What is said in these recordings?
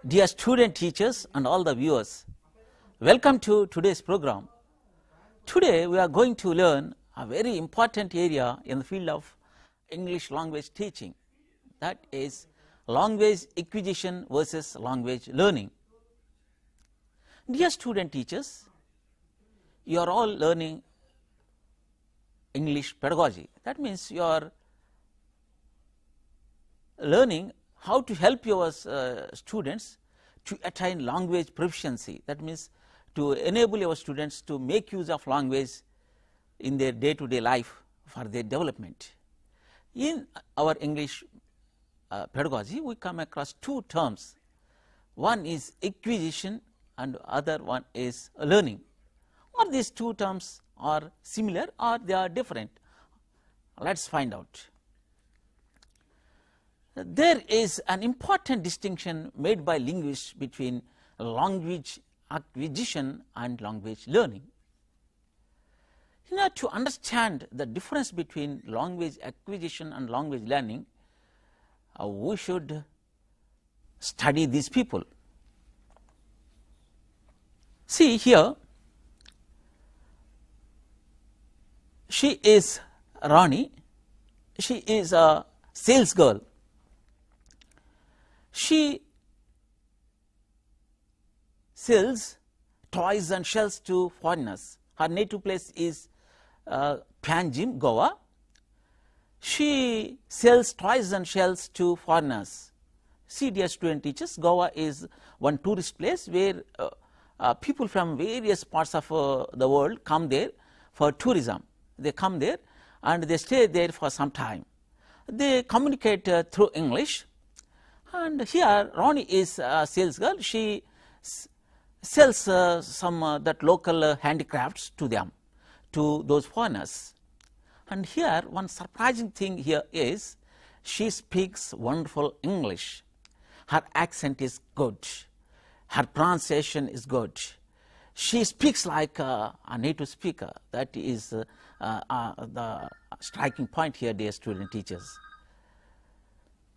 Dear student teachers and all the viewers, welcome to today's program. Today we are going to learn a very important area in the field of English language teaching, that is language acquisition versus language learning. Dear student teachers, you are all learning English pedagogy. That means you are learning how to help your students to attain language proficiency. That means to enable your students to make use of language in their day-to-day life for their development. In our English pedagogy, we come across two terms. One is acquisition and other one is learning. Or these two terms are similar or they are different. Let's find out. There is an important distinction made by linguists between language acquisition and language learning. In order to understand the difference between language acquisition and language learning, we should study these people. See here, she is Rani, she is a sales girl. She sells toys and shells to foreigners. Her native place is Panjim, Goa. She sells toys and shells to foreigners. See, dear student teachers, Goa is one tourist place where people from various parts of the world come there for tourism. They come there and they stay there for some time. They communicate through English. And here Ronnie is a sales girl. She sells some that local handicrafts to them, to those foreigners. And here one surprising thing here is she speaks wonderful English. Her accent is good. Her pronunciation is good. She speaks like a native speaker. That is the striking point here, dear student teachers.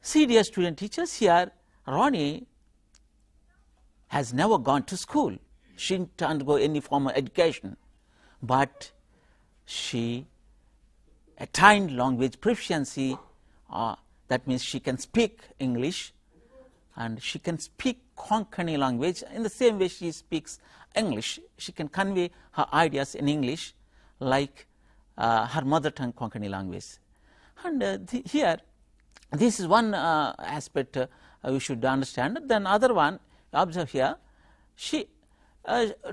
See, dear student teachers, here Ronnie has never gone to school. She didn't undergo any formal education, but she attained language proficiency. That means she can speak English and she can speak Konkani language. In the same way she speaks English, she can convey her ideas in English like her mother tongue Konkani language. And here, this is one aspect we should understand. Then other one, observe here, she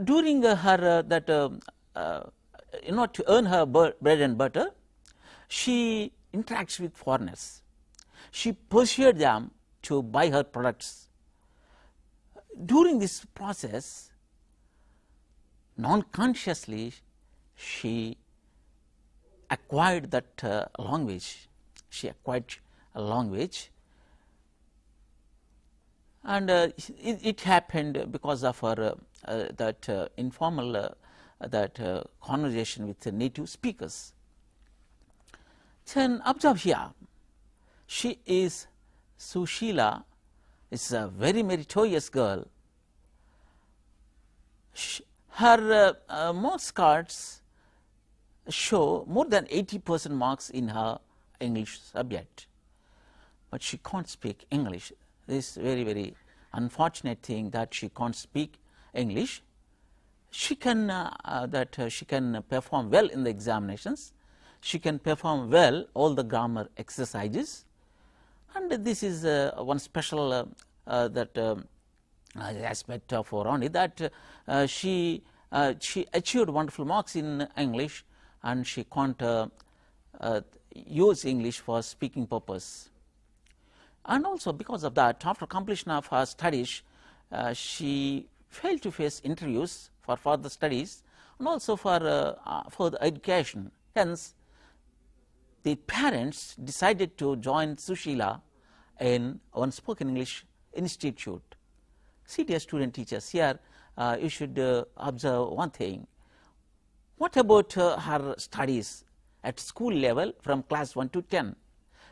during her in order to earn her bread and butter, she interacts with foreigners. She persuades them to buy her products. During this process, non-consciously, she acquired that language. She acquired a language, and it happened because of her that informal conversation with the native speakers. Then observe here, she is Sushila, is a very meritorious girl. Her marks cards show more than 80% marks in her English subject, but she can't speak English. This is very unfortunate thing that she can't speak English. She can she can perform well in the examinations. She can perform well all the grammar exercises, and this is one special aspect of Ronnie, that she achieved wonderful marks in English, and she can't use English for speaking purpose. And also because of that, after completion of her studies, she failed to face interviews for further studies and also for further education. Hence, the parents decided to join Sushila in one spoken English institute. See, dear student teachers, here you should observe one thing. What about her studies at school level from class 1 to 10?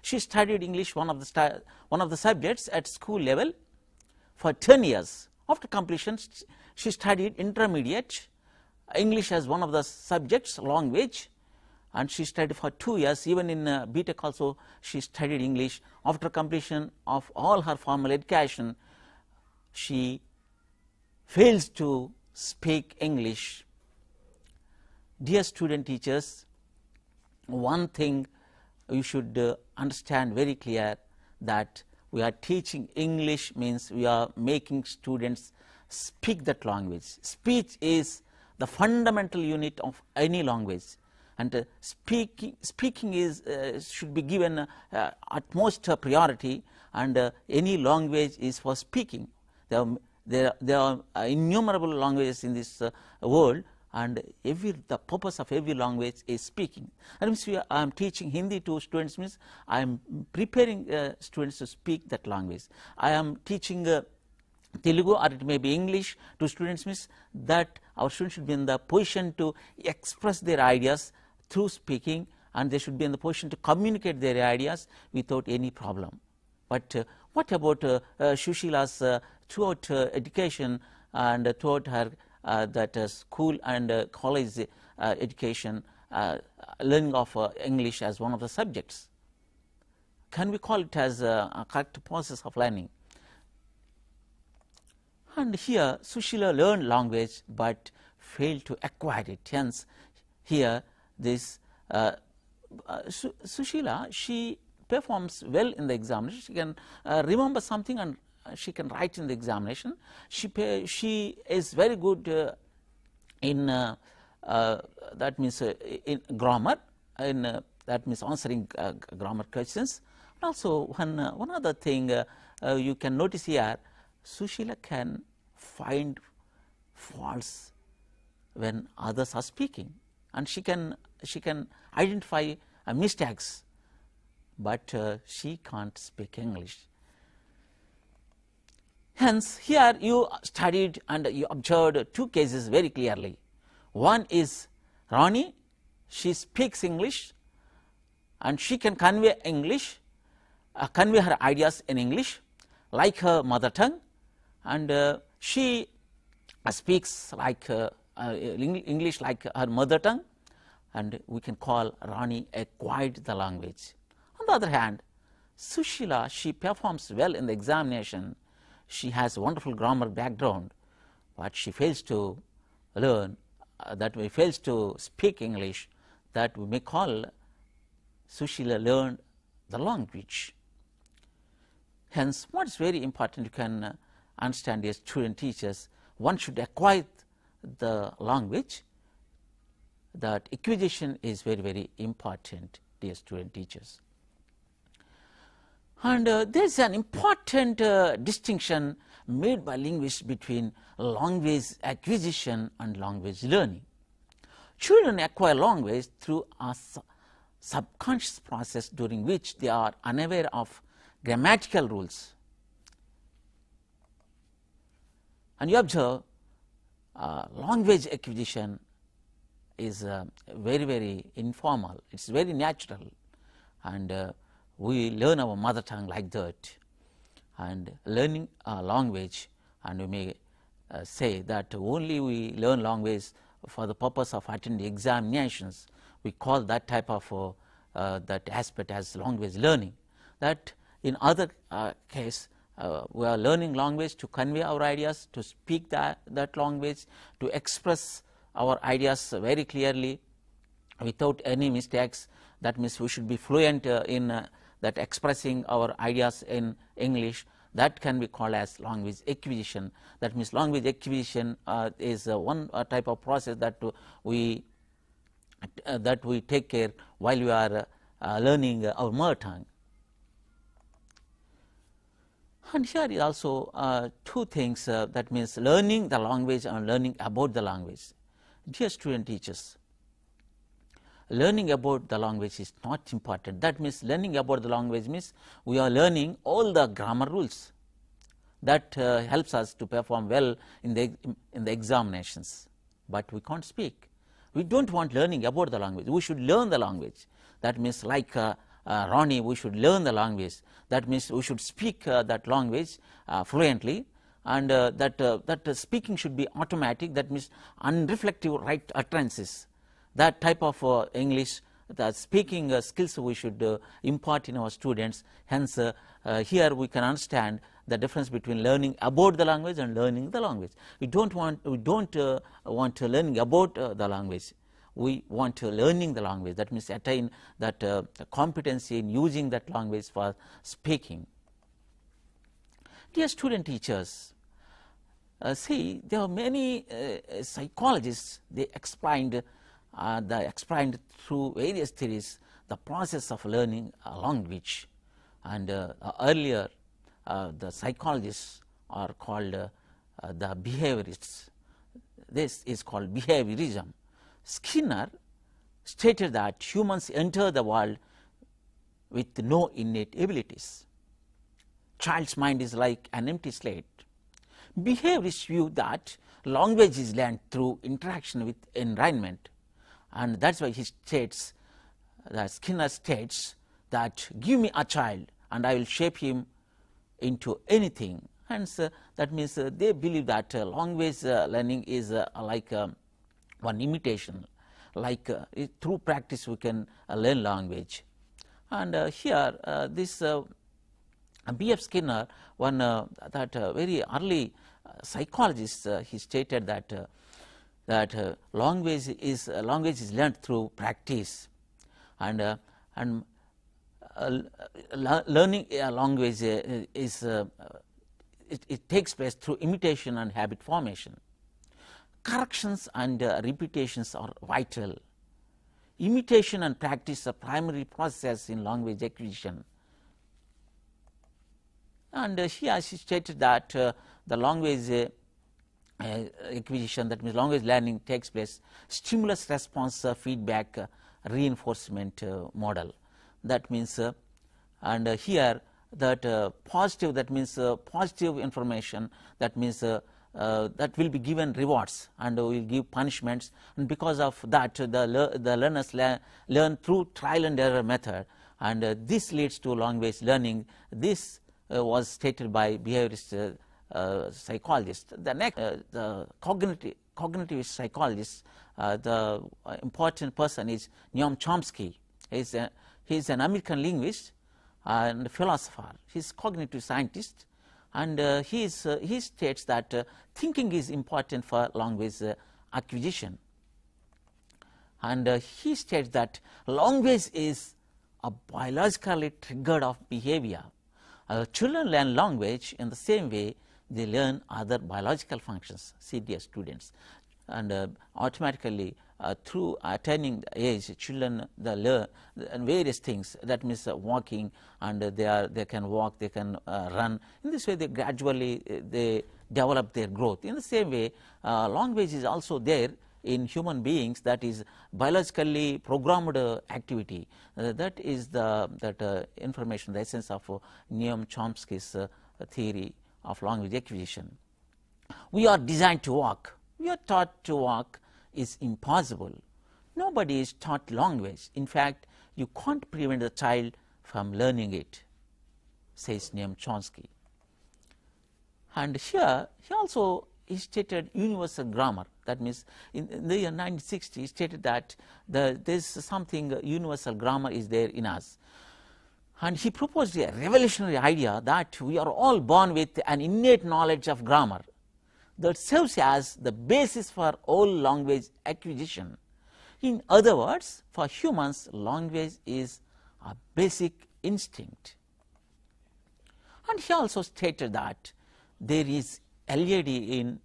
She studied English, one of the subjects at school level for 10 years. After completion, she studied intermediate English as one of the subjects, language, and she studied for 2 years. Even in BTech also she studied English. After completion of all her formal education, she fails to speak English. Dear student teachers, one thing you should understand very clear, that we are teaching English means we are making students speak that language. Speech is the fundamental unit of any language, and speaking is should be given utmost priority, and any language is for speaking. There are innumerable languages in this world, and the purpose of every language is speaking. That means I am teaching Hindi to students, means I am preparing students to speak that language. I am teaching Telugu, or it may be English, to students, means that our students should be in the position to express their ideas through speaking, and they should be in the position to communicate their ideas without any problem. But what about Sushila's throughout education and throughout her school and college education, learning of English as one of the subjects? Can we call it as a correct process of learning? And here Sushila learned language but failed to acquire it. Hence here this Sushila, she performs well in the examination. She can remember something and she can write in the examination. She is very good in that means in grammar, that means answering grammar questions. And also one other thing you can notice here, Sushila can find faults when others are speaking, and she can identify mistakes, but she can't speak English. Hence here you studied and you observed two cases very clearly. One is Rani, she speaks English and she can convey English, convey her ideas in English like her mother tongue, and she speaks like English like her mother tongue, and we can call Rani acquired the language. On the other hand, Sushila, she performs well in the examination. She has a wonderful grammar background, but she fails to learn, fails to speak English, that we may call Sushila learned the language. Hence, what is very important, you can understand as student teachers, one should acquire the language. That acquisition is very, very important, dear student teachers. And there is an important distinction made by linguists between language acquisition and language learning. Children acquire language through a subconscious process during which they are unaware of grammatical rules. And you observe language acquisition is very, very informal, it is very natural, and we learn our mother tongue like that. And learning a language, and we may say that only we learn language for the purpose of attending examinations, we call that type of that aspect as language learning. That in other case, we are learning language to convey our ideas, to speak that language, to express our ideas very clearly without any mistakes. That means we should be fluent in that expressing our ideas in English. That can be called as language acquisition. That means language acquisition is one type of process that we take care while we are learning our mother tongue. And here is also two things, that means learning the language and learning about the language. Dear student teachers, learning about the language is not important. That means learning about the language means we are learning all the grammar rules. That helps us to perform well in the examinations. But we can't speak. We don't want learning about the language. We should learn the language. That means like Rani, we should learn the language. That means we should speak that language fluently. and that speaking should be automatic, that means unreflective right utterances. That type of English, the speaking skills we should impart in our students. Hence, here we can understand the difference between learning about the language and learning the language. We don't want learning about the language. We want learning the language. That means attain that competency in using that language for speaking. Dear student teachers, see, there are many psychologists. They explained through various theories the process of learning a language, and earlier the psychologists are called the behaviorists. This is called behaviorism. Skinner stated that humans enter the world with no innate abilities. Child's mind is like an empty slate. Behaviorists view that language is learned through interaction with environment, and that's why he states, that Skinner states, that give me a child and I will shape him into anything. Hence, that means they believe that language learning is like one imitation, like through practice we can learn language. And here this B.F. Skinner, one that very early psychologist, he stated that language is learned through practice, and learning a language is it takes place through imitation and habit formation. Corrections and repetitions are vital. Imitation and practice are primary process in language acquisition. And here she stated that the language acquisition, that means language learning, takes place stimulus response feedback reinforcement model. That means and here that positive, that means positive information, that means that will be given rewards and will give punishments, and because of that the learners learn through trial and error method, and this leads to language learning. This was stated by behaviorist psychologist. The next, the cognitive psychologist, the important person is Noam Chomsky. He is an American linguist and philosopher. He is a cognitive scientist, and he states that thinking is important for language acquisition. And he states that language is a biologically triggered of behavior. Children learn language in the same way they learn other biological functions. See, dear students, and automatically through attaining the age, children they learn various things. That means walking, and they can walk, they can run. In this way, they gradually they develop their growth. In the same way, language is also there in human beings. That is biologically programmed activity. That is that information, the essence of Noam Chomsky's theory of language acquisition. We are designed to walk. We are taught to walk is impossible. Nobody is taught language. In fact, you can't prevent the child from learning it, says Noam Chomsky. And here he also stated universal grammar. That means in the year 1960 he stated that there is something universal grammar is there in us. And he proposed a revolutionary idea that we are all born with an innate knowledge of grammar that serves as the basis for all language acquisition. In other words, for humans, language is a basic instinct. And he also stated that there is LED in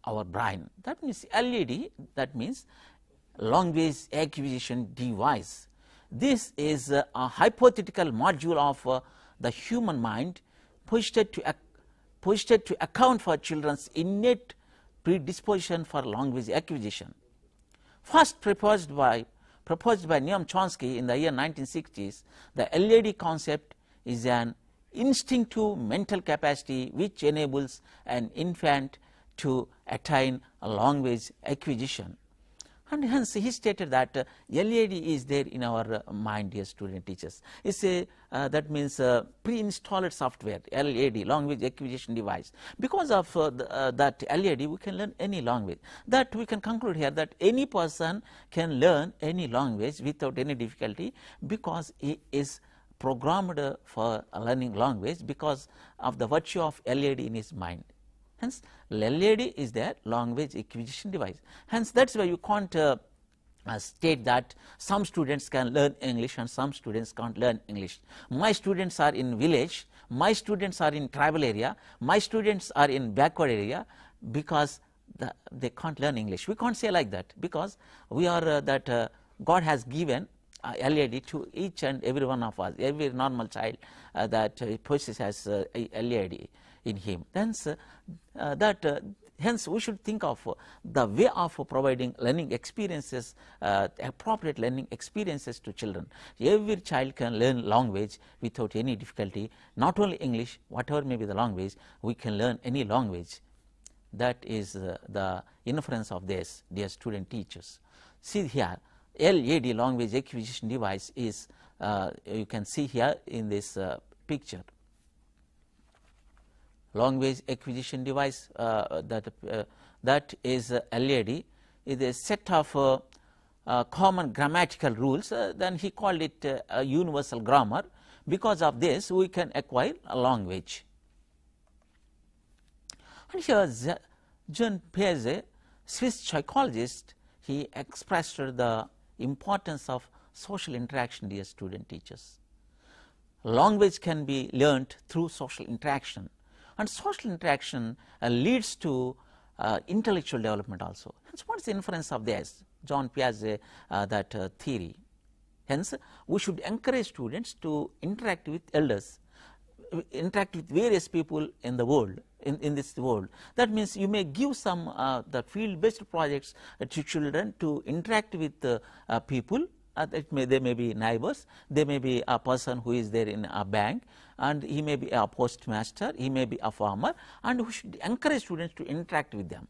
our brain. That means LED, that means language acquisition device. This is a hypothetical module of the human mind posited to account for children's innate predisposition for language acquisition. First proposed by Noam Chomsky in the year 1960s, the LED concept is an instinctive mental capacity which enables an infant to attain a language acquisition. And hence he stated that LAD is there in our mind, dear student teachers. It's a that means pre-installed software, LAD, language acquisition device. Because of that LAD, we can learn any language. That we can conclude here that any person can learn any language without any difficulty, because he is programmed for learning language because of the virtue of LAD in his mind. Hence, LAD is their language acquisition device. Hence, that is why you can't state that some students can learn English and some students can't learn English. My students are in village, my students are in tribal area, my students are in backward area, because they can't learn English. We can't say like that, because we are God has given LAD to each and every one of us, every normal child that possesses LAD in him. Hence, hence we should think of the way of providing learning experiences, appropriate learning experiences to children. Every child can learn language without any difficulty, not only English, whatever may be the language, we can learn any language. That is the inference of this, dear student teachers. See here, LAD, language acquisition device, is you can see here in this picture. Language acquisition device, that is LAD, is a set of common grammatical rules. Then he called it a universal grammar. Because of this, we can acquire a language. And here Jean Piaget, Swiss psychologist, he expressed the importance of social interaction, dear student teachers. Language can be learnt through social interaction, and social interaction leads to intellectual development also. Hence, what is the inference of this, Jean Piaget theory? Hence, we should encourage students to interact with elders, interact with various people in the world, in this world. That means you may give some the field-based projects to children to interact with people. They may be neighbors, they may be a person who is there in a bank, and he may be a postmaster, he may be a farmer, and we should encourage students to interact with them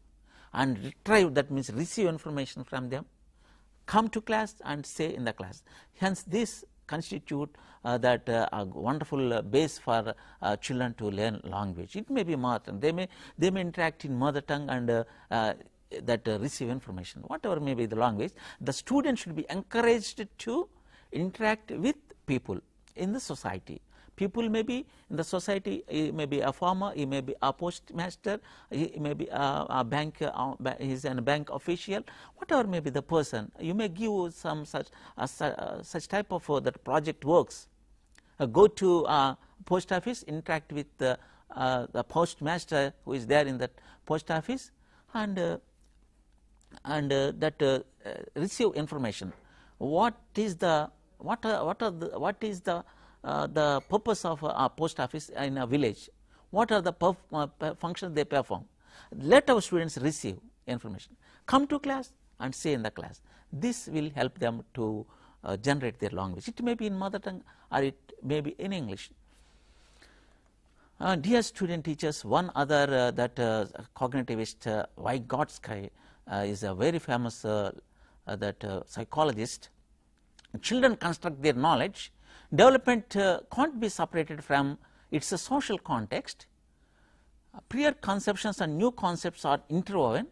and retrieve, that means receive information from them, come to class and say in the class. Hence, this constitute that a wonderful base for children to learn language. It may be mother tongue. They may interact in mother tongue and receive information. Whatever may be the language, the student should be encouraged to interact with people in the society. People may be in the society, he may be a farmer, he may be a postmaster, he may be a bank, he is a bank official, whatever may be the person. You may give some such type of that project works. Go to post office, interact with the postmaster who is there in that post office, and receive information. What is the purpose of a post office in a village? What are the functions they perform? Let our students receive information. Come to class and say in the class. This will help them to generate their language. It may be in mother tongue or it may be in English. Dear student teachers, one other cognitivist, Vygotsky, is a very famous psychologist. Children construct their knowledge. Development can't be separated from its social context. Prior conceptions and new concepts are interwoven.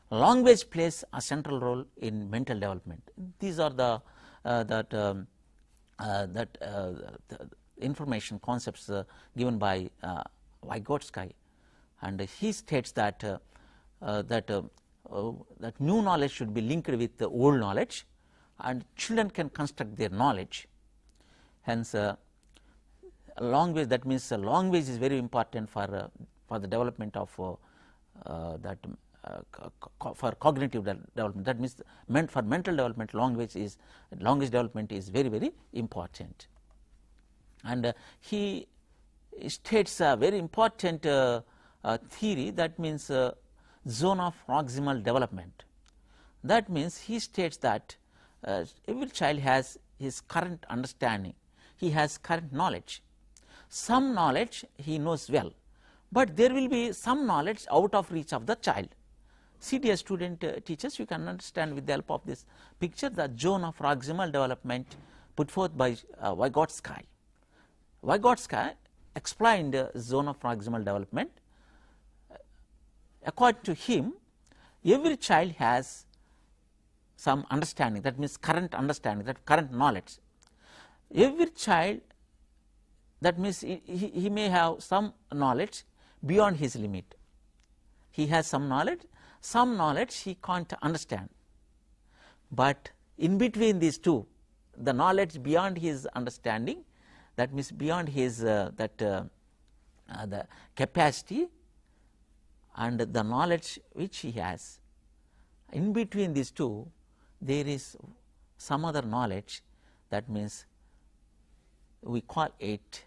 Language plays a central role in mental development. These are the information concepts given by Vygotsky, and he states that new knowledge should be linked with the old knowledge, and children can construct their knowledge. Hence, language, that means language is very important for the development of for cognitive development. That means for mental development, language development is very, very important. And he states a very important theory, that means zone of proximal development. That means he states that every child has his current understanding, he has current knowledge. Some knowledge he knows well, but there will be some knowledge out of reach of the child. See, dear student teachers, you can understand with the help of this picture the zone of proximal development put forth by Vygotsky. Vygotsky explained the zone of proximal development. According to him, every child has some understanding, that means current understanding, that current knowledge. Every child, that means he may have some knowledge beyond his limit. He has some knowledge he can't understand. But in between these two, the knowledge beyond his understanding, that means beyond his the capacity, and the knowledge which he has, in between these two there is some other knowledge, that means we call it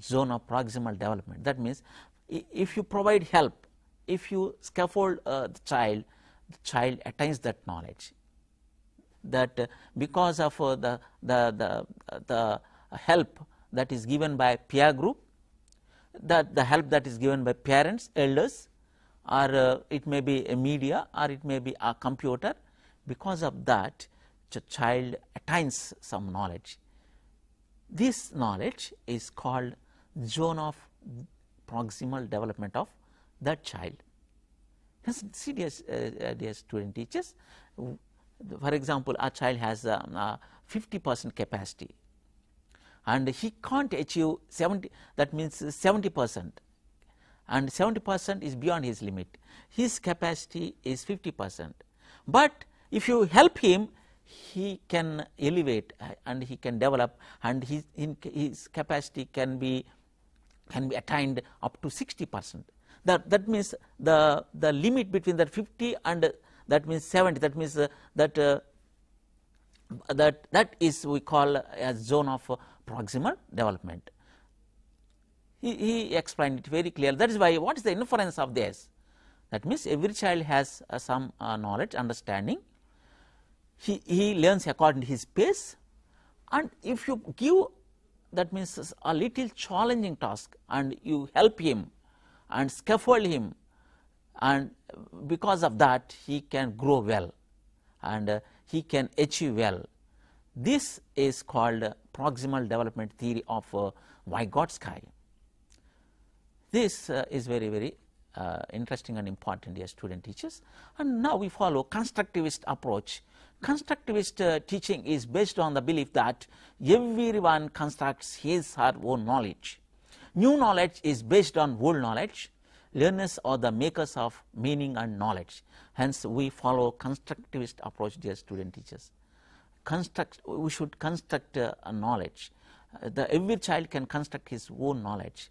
zone of proximal development. That means if you provide help, if you scaffold the child attains that knowledge, that because of the help that is given by peer group, that the help that is given by parents, elders, or it may be a media, or it may be a computer, because of that the child attains some knowledge. This knowledge is called zone of proximal development of that child. See, dear student teachers, for example, a child has 50% capacity and he can't achieve 70, that means 70%, and 70% is beyond his limit. His capacity is 50%, but if you help him, he can elevate and he can develop, and his capacity can be attained up to 60%. That means the limit between that 50 and that means 70, that means that is we call a zone of proximal development. He explained it very clearly. That is why, what is the inference of this? That means every child has some knowledge, understanding. He learns according to his pace, and if you give, that means a little challenging task, and you help him and scaffold him, and because of that he can grow well and he can achieve well. This is called proximal development theory of Vygotsky. This is very, very interesting and important, dear student teachers. And now we follow constructivist approach. Constructivist teaching is based on the belief that everyone constructs his or her own knowledge. New knowledge is based on old knowledge. Learners are the makers of meaning and knowledge. Hence, we follow constructivist approach, dear student teachers. We should construct a knowledge. Every child can construct his own knowledge.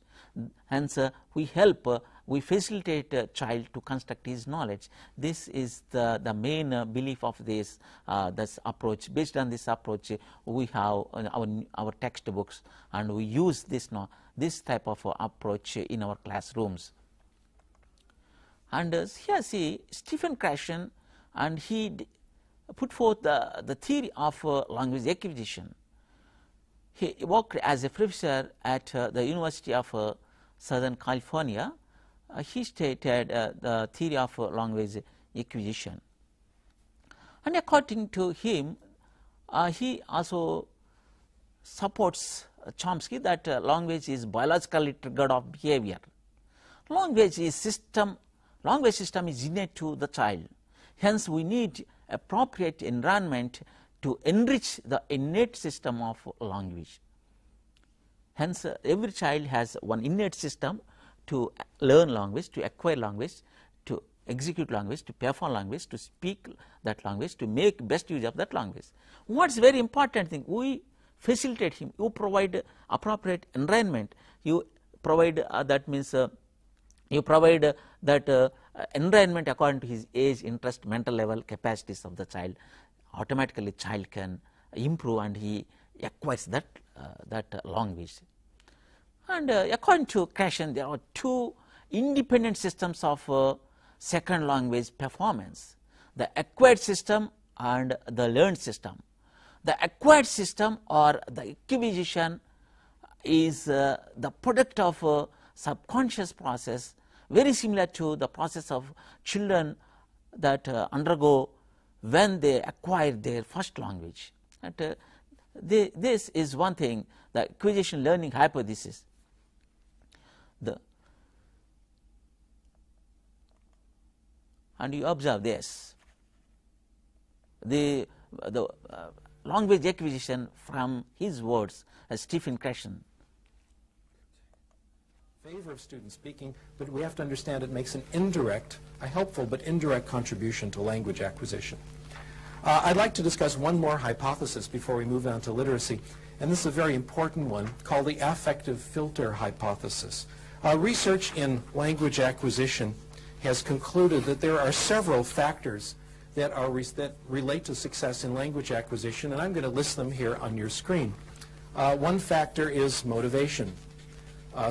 Hence, we facilitate a child to construct his knowledge. This is the main belief of this approach. Based on this approach, we have our textbooks, and we use this type of approach in our classrooms. And here see Stephen Krashen, and he put forth the theory of language acquisition. He worked as a professor at the University of Southern California. He stated the theory of language acquisition, and according to him, he also supports Chomsky that language is biologically triggered of behavior. Language system is innate to the child. Hence, we need appropriate environment to enrich the innate system of language. Hence, every child has one innate system to learn language, to acquire language, to execute language, to perform language, to speak that language, to make best use of that language. What's very important thing, we facilitate him, you provide appropriate environment, you provide that means you provide that environment according to his age, interest, mental level, capacities of the child. Automatically child can improve and he acquires that language. And according to Krashen, there are two independent systems of second language performance: the acquired system and the learned system. The acquired system or the acquisition is the product of a subconscious process very similar to the process of children that undergo when they acquire their first language. And this is one thing, the acquisition learning hypothesis. And you observe this, the language acquisition from his words as Stephen Krashen. Favor of student speaking, but we have to understand it makes an indirect, a helpful but indirect contribution to language acquisition. I'd like to discuss one more hypothesis before we move on to literacy, and this is a very important one called the affective filter hypothesis. Research in language acquisition has concluded that there are several factors that relate to success in language acquisition, and I'm going to list them here on your screen. One factor is motivation.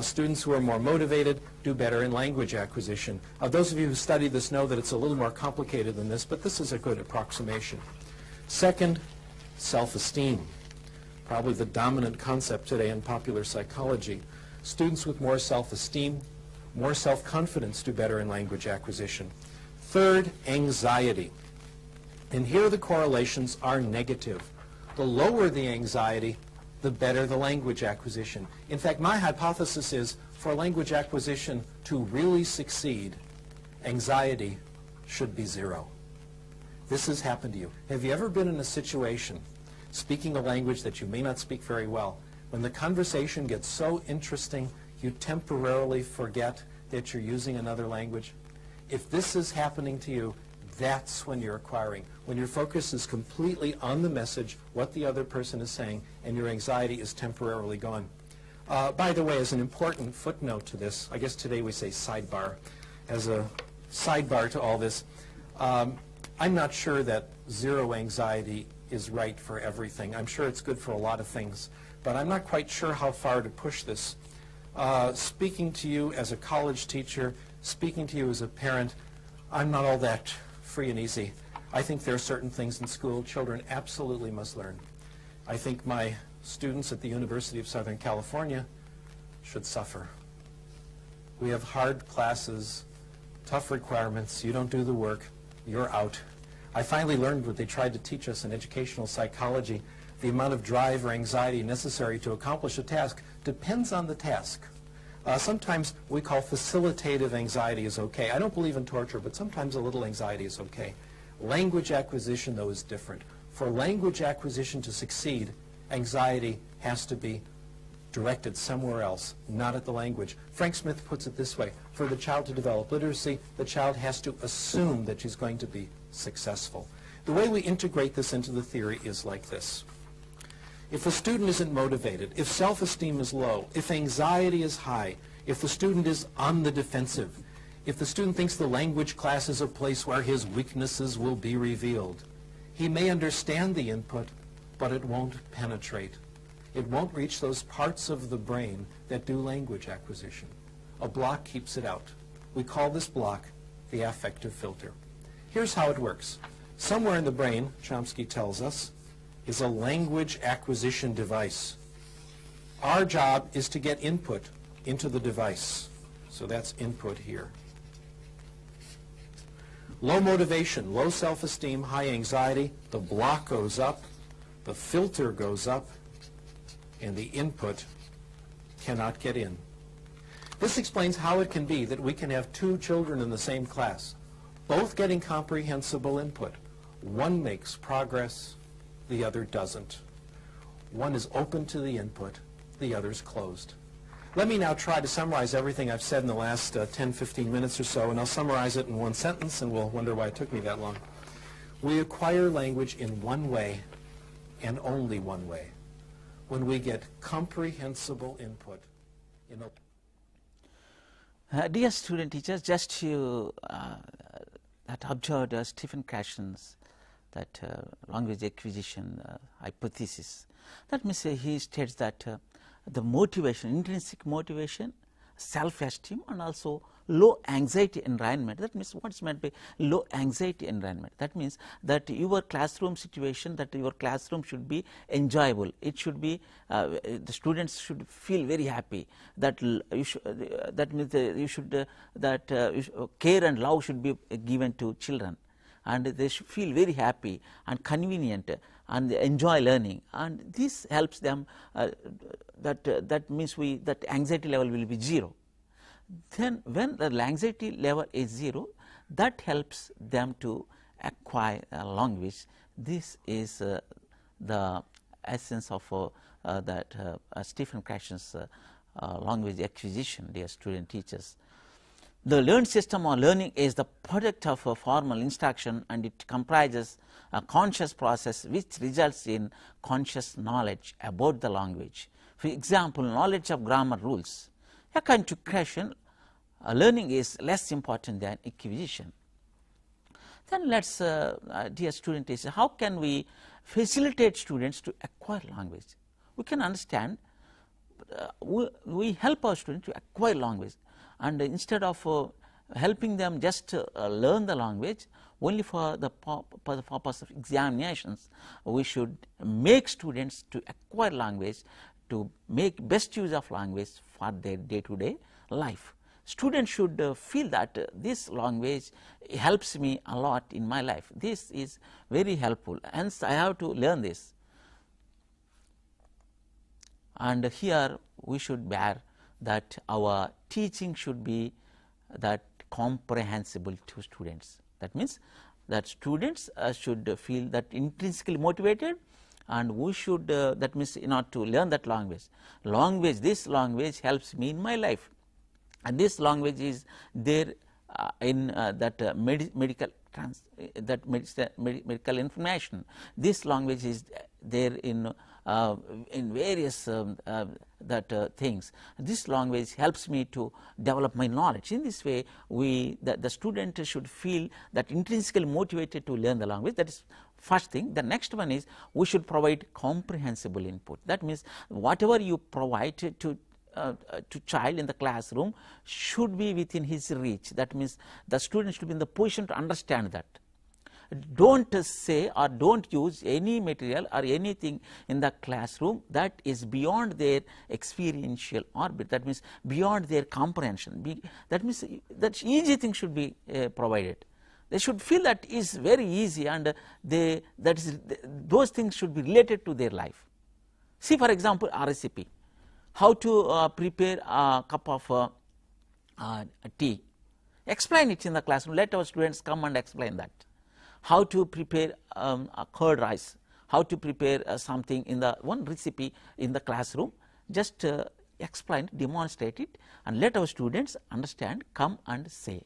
Students who are more motivated do better in language acquisition. Those of you who study this know that it's a little more complicated than this, but this is a good approximation. Second, self-esteem. Probably the dominant concept today in popular psychology. Students with more self-esteem, more self-confidence do better in language acquisition. Third, anxiety. And here the correlations are negative. The lower the anxiety, the better the language acquisition. In fact, my hypothesis is for language acquisition to really succeed, anxiety should be 0. This has happened to you. Have you ever been in a situation, speaking a language that you may not speak very well, when the conversation gets so interesting, you temporarily forget that you're using another language? If this is happening to you, that's when you're acquiring. When your focus is completely on the message, what the other person is saying, and your anxiety is temporarily gone. By the way, as an important footnote to this, I guess today we say sidebar, as a sidebar to all this, I'm not sure that 0 anxiety is right for everything. I'm sure it's good for a lot of things, but I'm not quite sure how far to push this. Speaking to you as a college teacher, speaking to you as a parent, I'm not all that free and easy. I think there are certain things in school children absolutely must learn. I think my students at the University of Southern California should suffer. We have hard classes, tough requirements. You don't do the work, you're out. I finally learned what they tried to teach us in educational psychology. The amount of drive or anxiety necessary to accomplish a task depends on the task. Sometimes we call facilitative anxiety is okay. I don't believe in torture, but sometimes a little anxiety is okay. Language acquisition, though, is different. For language acquisition to succeed, anxiety has to be directed somewhere else, not at the language. Frank Smith puts it this way: for the child to develop literacy, the child has to assume that she's going to be successful. The way we integrate this into the theory is like this. If a student isn't motivated, if self-esteem is low, if anxiety is high, if the student is on the defensive, if the student thinks the language class is a place where his weaknesses will be revealed, he may understand the input, but it won't penetrate. It won't reach those parts of the brain that do language acquisition. A block keeps it out. We call this block the affective filter. Here's how it works. Somewhere in the brain, Chomsky tells us, is a language acquisition device. Our job is to get input into the device. So that's input here. Low motivation, low self-esteem, high anxiety, the block goes up, the filter goes up, and the input cannot get in. This explains how it can be that we can have 2 children in the same class, both getting comprehensible input. One makes progress, the other doesn't. One is open to the input, the other's closed. Let me now try to summarize everything I've said in the last 10-15 minutes or so, and I'll summarize it in one sentence, and we'll wonder why it took me that long. We acquire language in one way, and only one way, when we get comprehensible input in a dear student teachers, just you that observed Stephen Krashen's that language acquisition hypothesis. That means he states that the motivation, intrinsic motivation, self-esteem, and also low anxiety environment. That means what is meant by low anxiety environment? That means that your classroom situation, that your classroom should be enjoyable. It should be, the students should feel very happy. That you should, that means you should, care and love should be given to children, and they should feel very happy and convenient and enjoy learning, and this helps them. That means that anxiety level will be 0. Then when the anxiety level is 0, that helps them to acquire a language. This is the essence of Stephen Krashen's language acquisition, dear student teachers. The learned system or learning is the product of a formal instruction, and it comprises a conscious process which results in conscious knowledge about the language. For example, knowledge of grammar rules. According to Krashen, learning is less important than acquisition. Then let's, dear student teachers, how can we facilitate students to acquire language? We can understand, we help our students to acquire language, and instead of helping them just learn the language only for the purpose of examinations, we should make students to acquire language, to make best use of language for their day-to-day life. Students should feel that this language helps me a lot in my life. This is very helpful, hence I have to learn this. And here we should bear that our teaching should be that comprehensible to students. That means that students should feel that intrinsically motivated, and we should, that means in order to learn that language. This language helps me in my life, and this language is there in medical information. This language is there in various things. This language helps me to develop my knowledge. In this way, the student should feel that intrinsically motivated to learn the language. That is first thing. The next one is we should provide comprehensible input. That means whatever you provide to child in the classroom should be within his reach. That means the student should be in the position to understand that. Don't say or don't use any material or anything in the classroom that is beyond their experiential orbit. That means beyond their comprehension. That means that easy thing should be provided. They should feel that is very easy, and those things should be related to their life. See, for example, a recipe. How to prepare a cup of tea. Explain it in the classroom. Let our students come and explain that. How to prepare a curd rice. How to prepare something in the one recipe in the classroom. Just explain, demonstrate it, and let our students understand, come and say.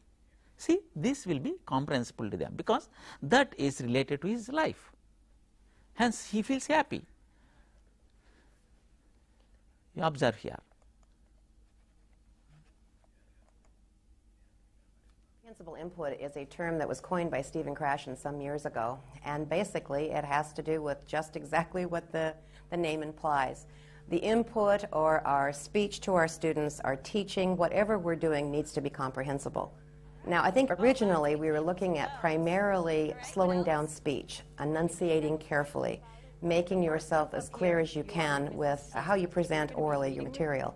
See, this will be comprehensible to them because that is related to his life. Hence, he feels happy. You observe here. Comprehensible input is a term that was coined by Stephen Krashen some years ago, and basically it has to do with just exactly what the name implies. The input or our speech to our students, our teaching, whatever we're doing needs to be comprehensible. Now, I think originally we were looking at primarily slowing down speech, enunciating carefully, making yourself as clear as you can with how you present orally your material.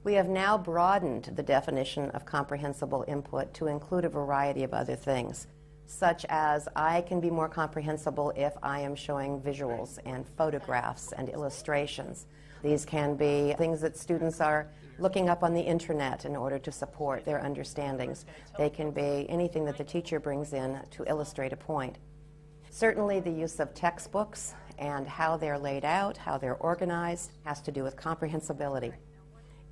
We have now broadened the definition of comprehensible input to include a variety of other things, such as I can be more comprehensible if I am showing visuals and photographs and illustrations. These can be things that students are looking up on the internet in order to support their understandings. They can be anything that the teacher brings in to illustrate a point. Certainly the use of textbooks and how they're laid out, how they're organized, has to do with comprehensibility.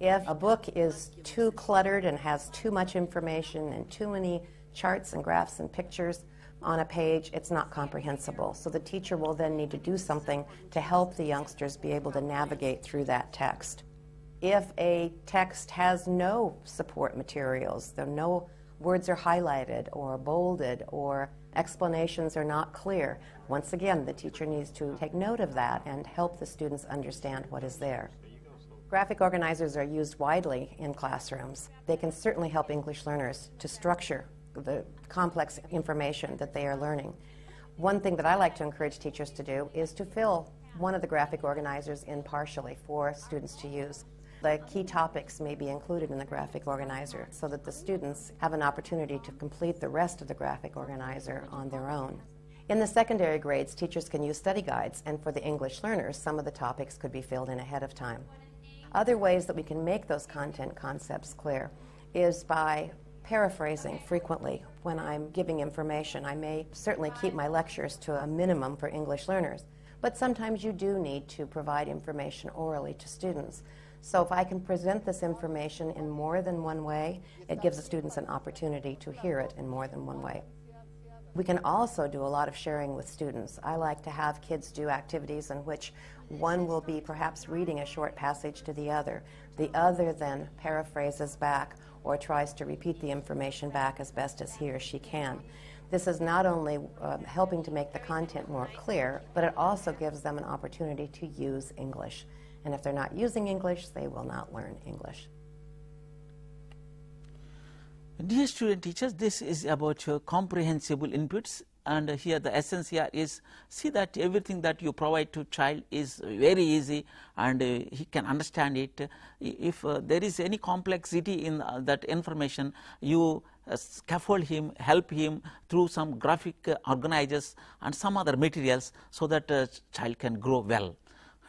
If a book is too cluttered and has too much information and too many charts and graphs and pictures on a page, it's not comprehensible. So the teacher will then need to do something to help the youngsters be able to navigate through that text. If a text has no support materials, no words are highlighted or bolded or explanations are not clear, once again the teacher needs to take note of that and help the students understand what is there. Graphic organizers are used widely in classrooms. They can certainly help English learners to structure the complex information that they are learning. One thing that I like to encourage teachers to do is to fill one of the graphic organizers in partially for students to use. The key topics may be included in the graphic organizer so that the students have an opportunity to complete the rest of the graphic organizer on their own. In the secondary grades, teachers can use study guides, and for the English learners, some of the topics could be filled in ahead of time. Other ways that we can make those content concepts clear is by paraphrasing frequently when I'm giving information. I may certainly keep my lectures to a minimum for English learners, but sometimes you do need to provide information orally to students. So if I can present this information in more than one way, it gives the students an opportunity to hear it in more than one way. We can also do a lot of sharing with students. I like to have kids do activities in which one will be perhaps reading a short passage to the other then paraphrases back or tries to repeat the information back as best as he or she can. This is not only helping to make the content more clear, but it also gives them an opportunity to use English. And if they're not using English, they will not learn English. Dear student teachers, this is about your comprehensible inputs, and here the essence here is see that everything that you provide to child is very easy and he can understand it. If there is any complexity in that information, you scaffold him, help him through some graphic organizers and some other materials so that child can grow well.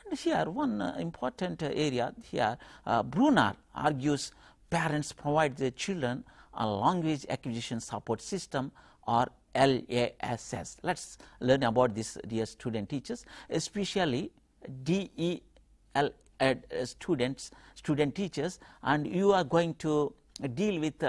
And here one important area here, Brunner argues parents provide their children a language acquisition support system or LASS. Let us learn about this, dear student teachers, especially DEL student teachers, and you are going to deal with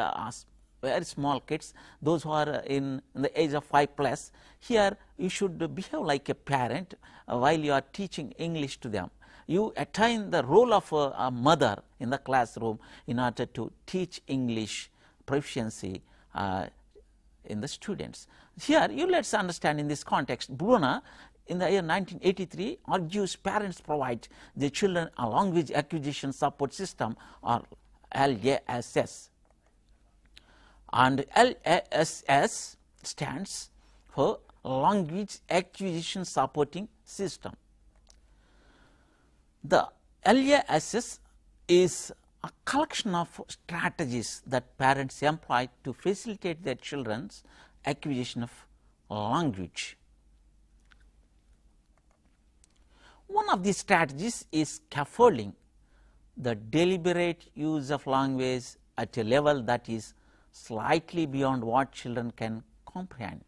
very small kids, those who are in the age of 5+. Here you should behave like a parent while you are teaching English to them. You attain the role of a mother in the classroom in order to teach English proficiency in the students. Here you let us understand in this context, Brunner in the year 1983 argues parents provide their children a language acquisition support system or LASS. And LASS stands for Language Acquisition Supporting System. The LASS is a collection of strategies that parents employ to facilitate their children's acquisition of language. One of these strategies is scaffolding, the deliberate use of language at a level that is slightly beyond what children can comprehend.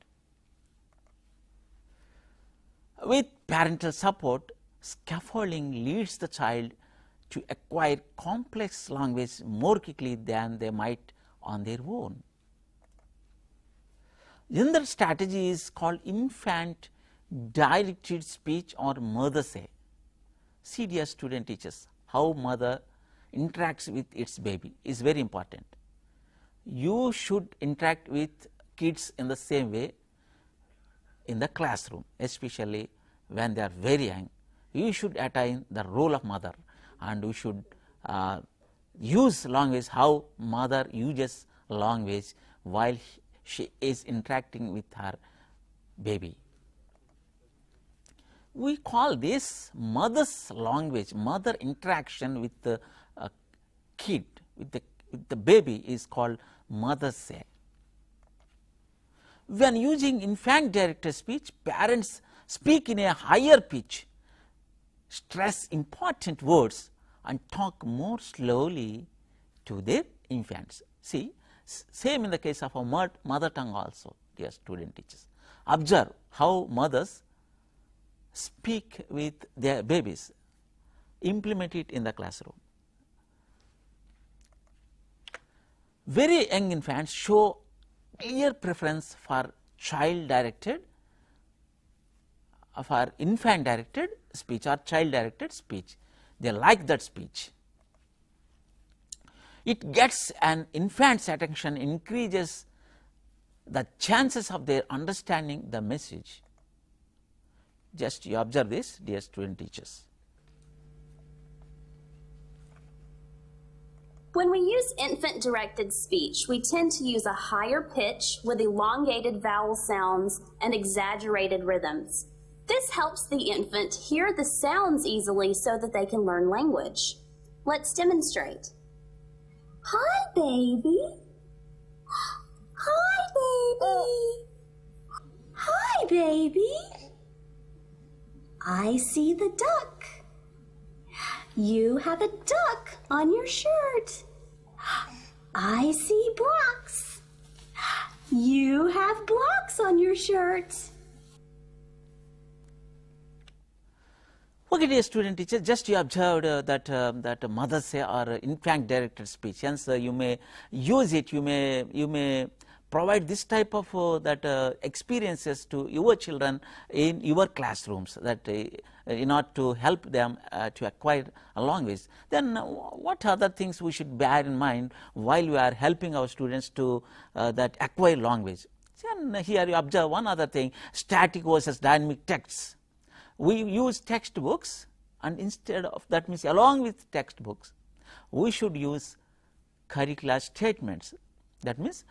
With parental support, scaffolding leads the child to acquire complex language more quickly than they might on their own. Another strategy is called infant directed speech or mother say. See, dear student teachers, how mother interacts with its baby is very important. You should interact with kids in the same way in the classroom, especially when they are very young. You should attain the role of mother, and we should use language how mother uses language while she is interacting with her baby. We call this mother's language, mother interaction with the kid, with the baby is called mother say. When using infant directed speech, parents speak in a higher pitch, stress important words and talk more slowly to their infants. See, same in the case of a mother tongue also, dear student teachers. Observe how mothers speak with their babies, implement it in the classroom. Very young infants show clear preference for child directed, for infant directed speech or child directed speech. They like that speech. It gets an infant's attention, increases the chances of their understanding the message. Just you observe this, dear student teachers. When we use infant-directed speech, we tend to use a higher pitch with elongated vowel sounds and exaggerated rhythms. This helps the infant hear the sounds easily so that they can learn language. Let's demonstrate. Hi, baby. Hi, baby. Hi, baby. I see the duck. You have a duck on your shirt. I see blocks. You have blocks on your shirt. Okay, dear student teachers, just you observed that mothers say are infant directed speech. Hence, you may use it. You may provide this type of experiences to your children in your classrooms, that in order to help them to acquire a language. Then what other things we should bear in mind while we are helping our students to that acquire language? And here you observe one other thing: static versus dynamic texts. We use textbooks, and instead of that, means along with textbooks, we should use curricular statements. That means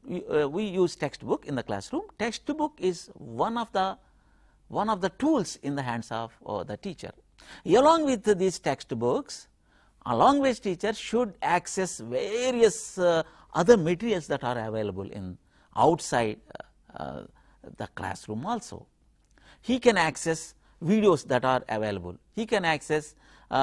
we use textbook in the classroom. Textbook is one of the tools in the hands of the teacher. Along with these textbooks, a language teacher should access various other materials that are available in outside the classroom also. He can access videos that are available. He can access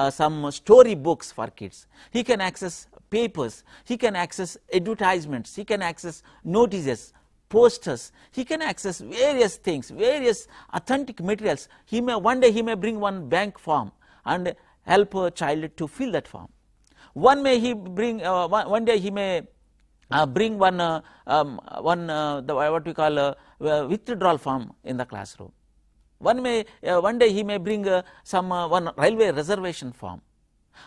some story books for kids. He can access papers. He can access advertisements. He can access notices, posters. He can access various things, various authentic materials. One day he may bring one bank form and help a child to fill that form. One day he may bring what we call withdrawal form in the classroom. One day he may bring one railway reservation form,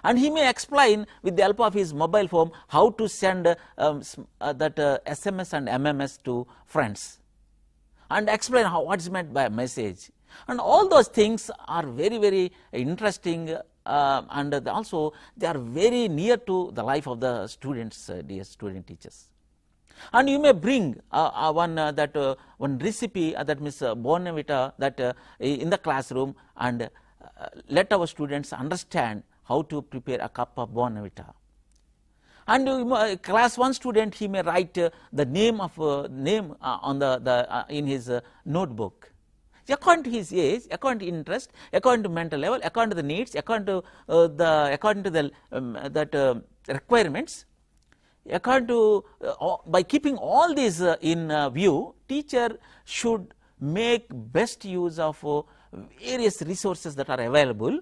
and he may explain with the help of his mobile phone how to send that SMS and MMS to friends, and explain what is meant by a message. And all those things are very, very interesting, and also they are very near to the life of the students, dear student teachers. And you may bring one recipe, that means Bonavita, that in the classroom, and let our students understand how to prepare a cup of Bonavita. And class 1 student, he may write the name of on in his notebook, according to his age, according to interest, according to mental level, according to the needs, according to the requirements. According to by keeping all these in view, teacher should make best use of various resources that are available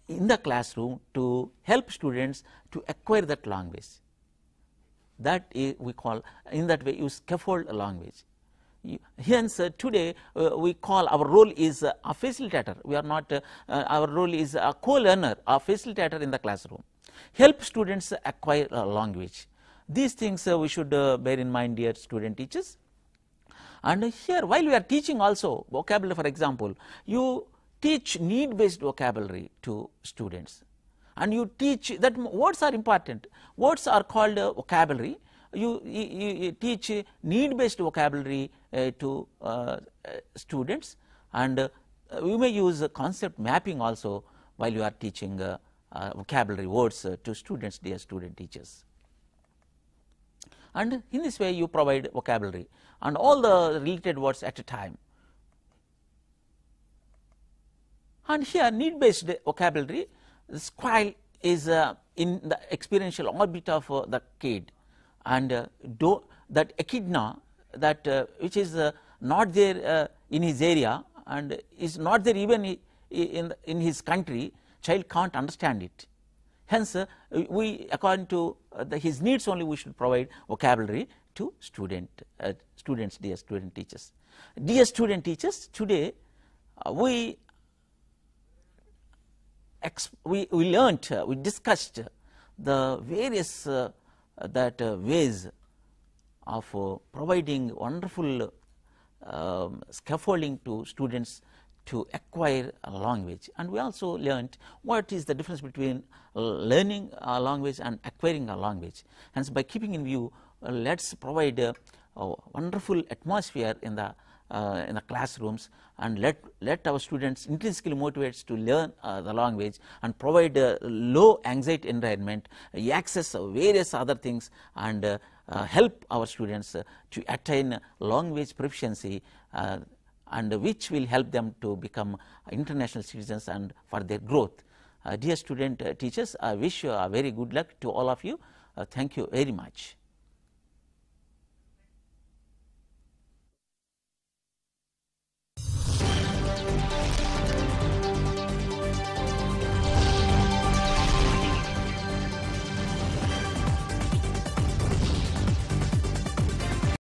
in the classroom to help students to acquire that language. That we call, in that way, you scaffold a language. Hence, today we call our role is a facilitator. We are not our role is a co-learner, a facilitator in the classroom. Help students acquire a language. These things we should bear in mind, dear student teachers. And here, while we are teaching also vocabulary, for example, you teach need-based vocabulary to students, and you teach that words are important. Words are called vocabulary. You teach need-based vocabulary to students, and you may use concept mapping also while you are teaching vocabulary words to students, dear student teachers. And in this way you provide vocabulary and all the related words at a time. And here need-based vocabulary, the squirrel is in the experiential orbit of the kid, and that echidna, that which is not there in his area and is not there even in his country, child can't understand it. Hence, we, according to his needs only, we should provide vocabulary to students, dear student teachers. Dear student teachers, today we discussed the various ways of providing wonderful scaffolding to students to acquire a language, and we also learnt what is the difference between learning a language and acquiring a language. Hence, by keeping in view, let's provide a wonderful atmosphere in the classrooms, and let our students intrinsically motivated to learn the language, and provide a low anxiety environment, access various other things, and help our students to attain language proficiency, and which will help them to become international citizens and for their growth. Dear student teachers, I wish you a very good luck to all of you. Thank you very much.